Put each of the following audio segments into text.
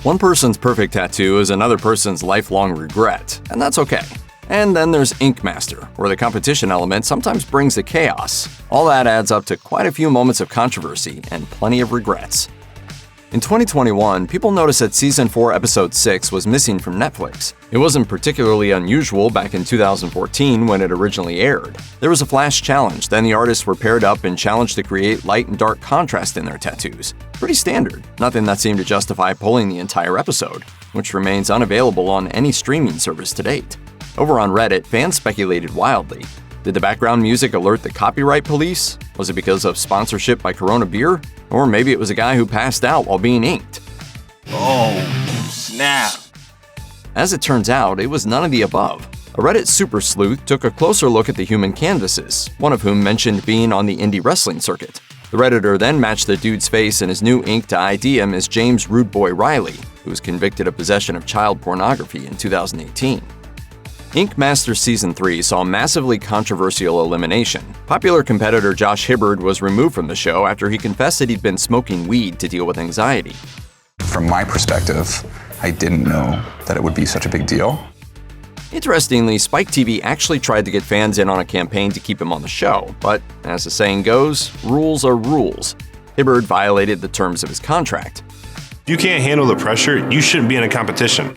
One person's perfect tattoo is another person's lifelong regret, and that's okay. And then there's Ink Master, where the competition element sometimes brings the chaos. All that adds up to quite a few moments of controversy and plenty of regrets. In 2021, people noticed that Season 4, Episode 6 was missing from Netflix. It wasn't particularly unusual back in 2014 when it originally aired. There was a flash challenge, then the artists were paired up and challenged to create light and dark contrast in their tattoos. Pretty standard, nothing that seemed to justify pulling the entire episode, which remains unavailable on any streaming service to date. Over on Reddit, fans speculated wildly. Did the background music alert the copyright police? Was it because of sponsorship by Corona Beer? Or maybe it was a guy who passed out while being inked. Oh, snap. As it turns out, it was none of the above. A Reddit super sleuth took a closer look at the human canvases, one of whom mentioned being on the indie wrestling circuit. The Redditor then matched the dude's face in his new ink to ID him as James Rude Boy Riley, who was convicted of possession of child pornography in 2018. Ink Master Season 3 saw a massively controversial elimination. Popular competitor Josh Hibbard was removed from the show after he confessed that he'd been smoking weed to deal with anxiety. From my perspective, I didn't know that it would be such a big deal. Interestingly, Spike TV actually tried to get fans in on a campaign to keep him on the show, but as the saying goes, rules are rules. Hibbard violated the terms of his contract. If you can't handle the pressure, you shouldn't be in a competition.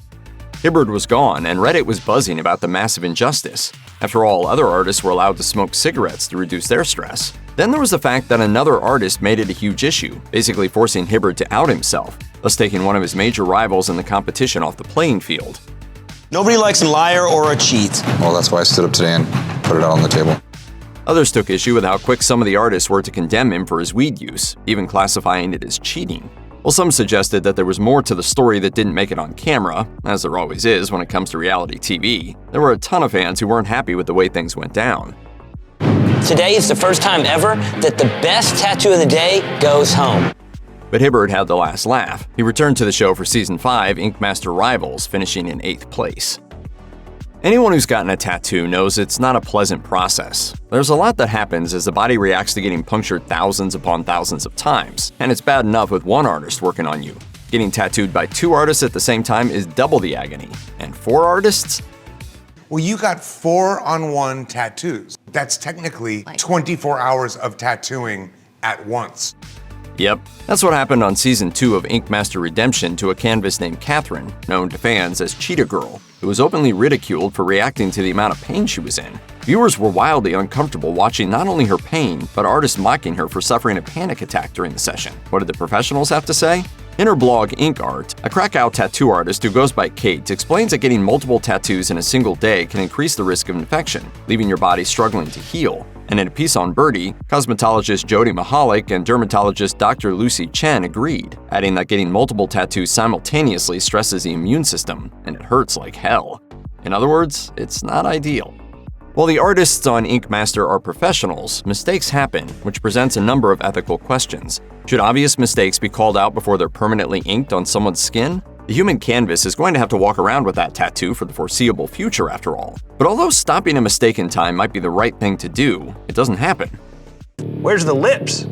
Hibbard was gone, and Reddit was buzzing about the massive injustice. After all, other artists were allowed to smoke cigarettes to reduce their stress. Then there was the fact that another artist made it a huge issue, basically forcing Hibbard to out himself, thus taking one of his major rivals in the competition off the playing field. Nobody likes a liar or a cheat. Well, that's why I stood up today and put it out on the table. Others took issue with how quick some of the artists were to condemn him for his weed use, even classifying it as cheating. While some suggested that there was more to the story that didn't make it on camera, as there always is when it comes to reality TV, there were a ton of fans who weren't happy with the way things went down. Today is the first time ever that the best tattoo of the day goes home. But Hibbard had the last laugh. He returned to the show for Season 5, Ink Master Rivals, finishing in 8th place. Anyone who's gotten a tattoo knows it's not a pleasant process. There's a lot that happens as the body reacts to getting punctured thousands upon thousands of times, and it's bad enough with one artist working on you. Getting tattooed by 2 artists at the same time is double the agony. And 4 artists? Well, you got 4-on-1 tattoos. That's technically 24 hours of tattooing at once. Yep, that's what happened on Season 2 of Ink Master Redemption to a canvas named Catherine, known to fans as Cheetah Girl, who was openly ridiculed for reacting to the amount of pain she was in. Viewers were wildly uncomfortable watching not only her pain, but artists mocking her for suffering a panic attack during the session. What did the professionals have to say? In her blog, Ink Art, a Krakow tattoo artist who goes by Kate explains that getting multiple tattoos in a single day can increase the risk of infection, leaving your body struggling to heal. And in a piece on Birdie, cosmetologist Jody Mahalik and dermatologist Dr. Lucy Chen agreed, adding that getting multiple tattoos simultaneously stresses the immune system, and it hurts like hell. In other words, it's not ideal. While the artists on Ink Master are professionals, mistakes happen, which presents a number of ethical questions. Should obvious mistakes be called out before they're permanently inked on someone's skin? The human canvas is going to have to walk around with that tattoo for the foreseeable future after all. But although stopping a mistake in time might be the right thing to do, it doesn't happen. Where's the lips?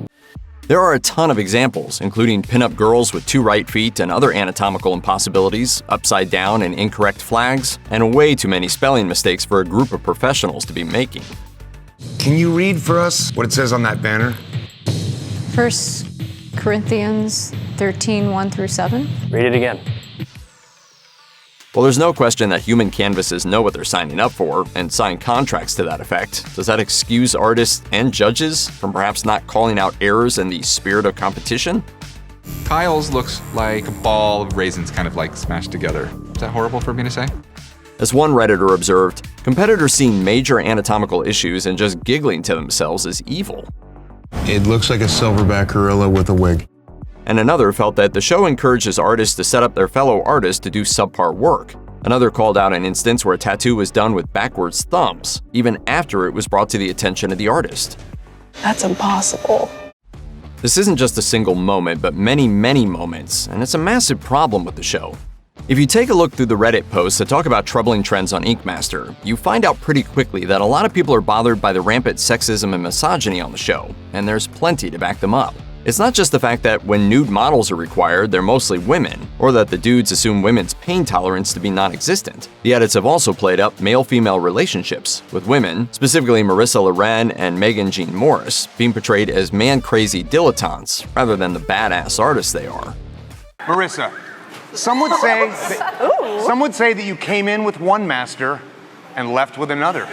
There are a ton of examples, including pinup girls with 2 right feet and other anatomical impossibilities, upside down and incorrect flags, and way too many spelling mistakes for a group of professionals to be making. Can you read for us what it says on that banner? 1 Corinthians 13, 1 through 7. Read it again. Well, there's no question that human canvases know what they're signing up for and sign contracts to that effect. Does that excuse artists and judges from perhaps not calling out errors in the spirit of competition? Kyle's looks like a ball of raisins kind of like smashed together. Is that horrible for me to say? As one Redditor observed, competitors seeing major anatomical issues and just giggling to themselves is evil. It looks like a silverback gorilla with a wig. And another felt that the show encourages artists to set up their fellow artists to do subpar work. Another called out an instance where a tattoo was done with backwards thumbs, even after it was brought to the attention of the artist. That's impossible. This isn't just a single moment, but many, many moments, and it's a massive problem with the show. If you take a look through the Reddit posts that talk about troubling trends on Ink Master, you find out pretty quickly that a lot of people are bothered by the rampant sexism and misogyny on the show, and there's plenty to back them up. It's not just the fact that when nude models are required, they're mostly women, or that the dudes assume women's pain tolerance to be non-existent. The edits have also played up male-female relationships, with women, specifically Marissa Loren and Megan Jean Morris, being portrayed as man-crazy dilettantes rather than the badass artists they are. Marissa, some would say that you came in with one master and left with another.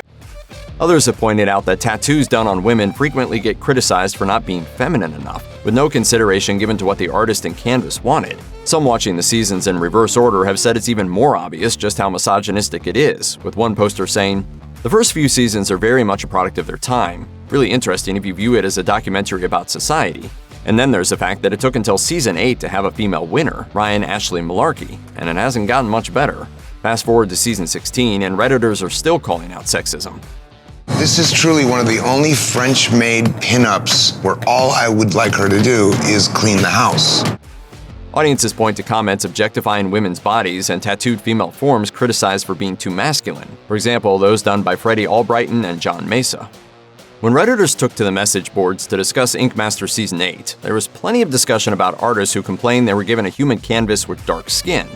Others have pointed out that tattoos done on women frequently get criticized for not being feminine enough, with no consideration given to what the artist and canvas wanted. Some watching the seasons in reverse order have said it's even more obvious just how misogynistic it is, with one poster saying, "The first few seasons are very much a product of their time, really interesting if you view it as a documentary about society." And then there's the fact that it took until season 8 to have a female winner, Ryan Ashley Malarkey, and it hasn't gotten much better. Fast forward to season 16, and Redditors are still calling out sexism. This is truly one of the only French-made pinups where all I would like her to do is clean the house. Audiences point to comments objectifying women's bodies and tattooed female forms criticized for being too masculine. For example, those done by Freddie Albrighton and John Mesa. When Redditors took to the message boards to discuss Ink Master Season 8, there was plenty of discussion about artists who complained they were given a human canvas with dark skin.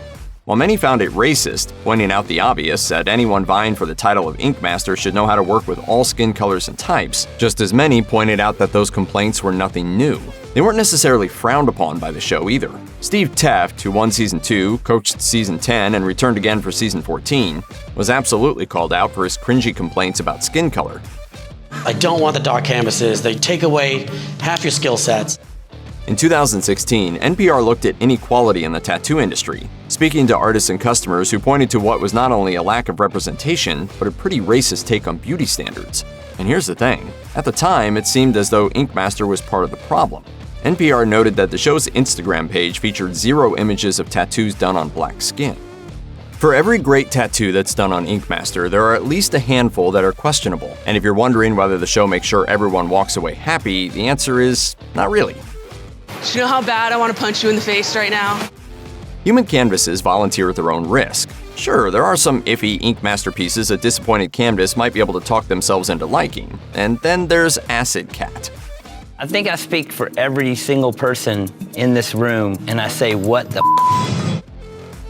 While many found it racist, pointing out the obvious that anyone vying for the title of Ink Master should know how to work with all skin colors and types, just as many pointed out that those complaints were nothing new. They weren't necessarily frowned upon by the show either. Steve Tefft, who won Season 2, coached Season 10, and returned again for Season 14, was absolutely called out for his cringy complaints about skin color. I don't want the dark canvases. They take away half your skill sets. In 2016, NPR looked at inequality in the tattoo industry, speaking to artists and customers who pointed to what was not only a lack of representation, but a pretty racist take on beauty standards. And here's the thing, at the time, it seemed as though Ink Master was part of the problem. NPR noted that the show's Instagram page featured 0 images of tattoos done on black skin. For every great tattoo that's done on Ink Master, there are at least a handful that are questionable. And if you're wondering whether the show makes sure everyone walks away happy, the answer is not really. Do you know how bad I want to punch you in the face right now? Human canvases volunteer at their own risk. Sure, there are some iffy Ink Master pieces a disappointed canvas might be able to talk themselves into liking. And then there's Acid Cat. I think I speak for every single person in this room, and I say, what the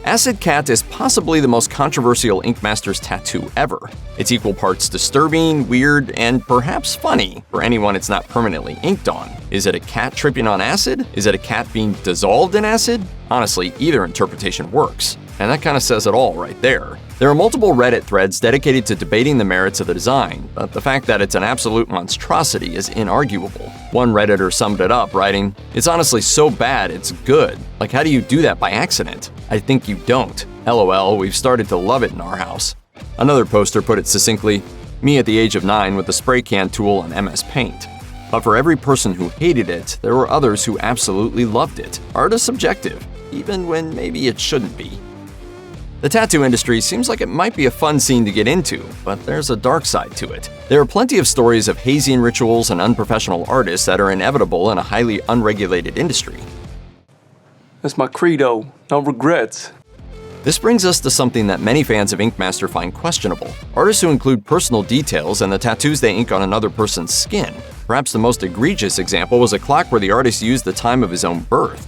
Acid Cat is possibly the most controversial Ink Master's tattoo ever. It's equal parts disturbing, weird, and perhaps funny for anyone it's not permanently inked on. Is it a cat tripping on acid? Is it a cat being dissolved in acid? Honestly, either interpretation works. And that kind of says it all right there. There are multiple Reddit threads dedicated to debating the merits of the design, but the fact that it's an absolute monstrosity is inarguable. One Redditor summed it up, writing, "It's honestly so bad it's good. Like, how do you do that by accident? I think you don't. LOL, we've started to love it in our house." Another poster put it succinctly, "Me at the age of 9 with the spray can tool on MS Paint." But for every person who hated it, there were others who absolutely loved it. Art is subjective, even when maybe it shouldn't be. The tattoo industry seems like it might be a fun scene to get into, but there's a dark side to it. There are plenty of stories of hazing rituals and unprofessional artists that are inevitable in a highly unregulated industry. That's my credo, no regrets. This brings us to something that many fans of Ink Master find questionable. Artists who include personal details and the tattoos they ink on another person's skin. Perhaps the most egregious example was a clock where the artist used the time of his own birth.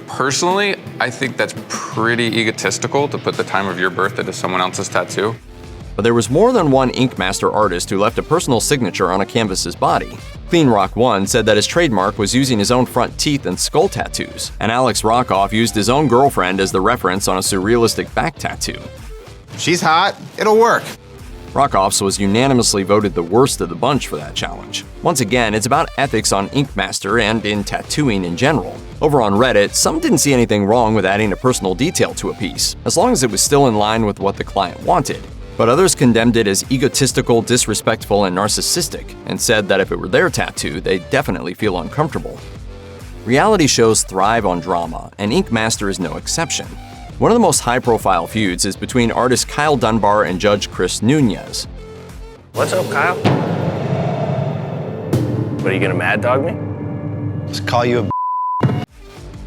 Personally, I think that's pretty egotistical to put the time of your birth into someone else's tattoo. But there was more than one Ink Master artist who left a personal signature on a canvas's body. Clean Rock 1 said that his trademark was using his own front teeth and skull tattoos, and Alex Rockoff used his own girlfriend as the reference on a surrealistic back tattoo. She's hot, it'll work. Rockoff's was unanimously voted the worst of the bunch for that challenge. Once again, it's about ethics on Ink Master and in tattooing in general. Over on Reddit, some didn't see anything wrong with adding a personal detail to a piece, as long as it was still in line with what the client wanted. But others condemned it as egotistical, disrespectful, and narcissistic, and said that if it were their tattoo, they'd definitely feel uncomfortable. Reality shows thrive on drama, and Ink Master is no exception. One of the most high-profile feuds is between artist Kyle Dunbar and Judge Chris Nunez. What's up, Kyle? What, are you gonna mad dog me? Just call you a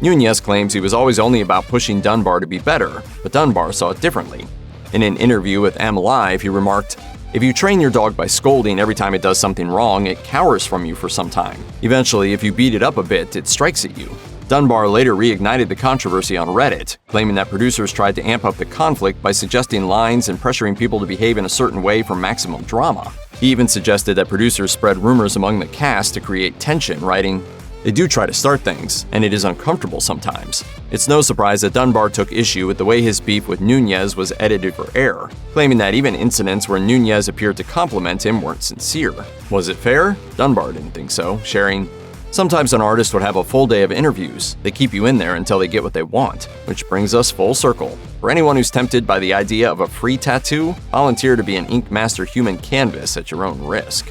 Nunez claims he was always only about pushing Dunbar to be better, but Dunbar saw it differently. In an interview with M Live, he remarked, If you train your dog by scolding every time it does something wrong, it cowers from you for some time. Eventually, if you beat it up a bit, it strikes at you. Dunbar later reignited the controversy on Reddit, claiming that producers tried to amp up the conflict by suggesting lines and pressuring people to behave in a certain way for maximum drama. He even suggested that producers spread rumors among the cast to create tension, writing, "They do try to start things, and it is uncomfortable sometimes." It's no surprise that Dunbar took issue with the way his beef with Nunez was edited for air, claiming that even incidents where Nunez appeared to compliment him weren't sincere. Was it fair? Dunbar didn't think so, sharing, "Sometimes an artist would have a full day of interviews. They keep you in there until they get what they want." Which brings us full circle. For anyone who's tempted by the idea of a free tattoo, volunteer to be an Ink Master human canvas at your own risk.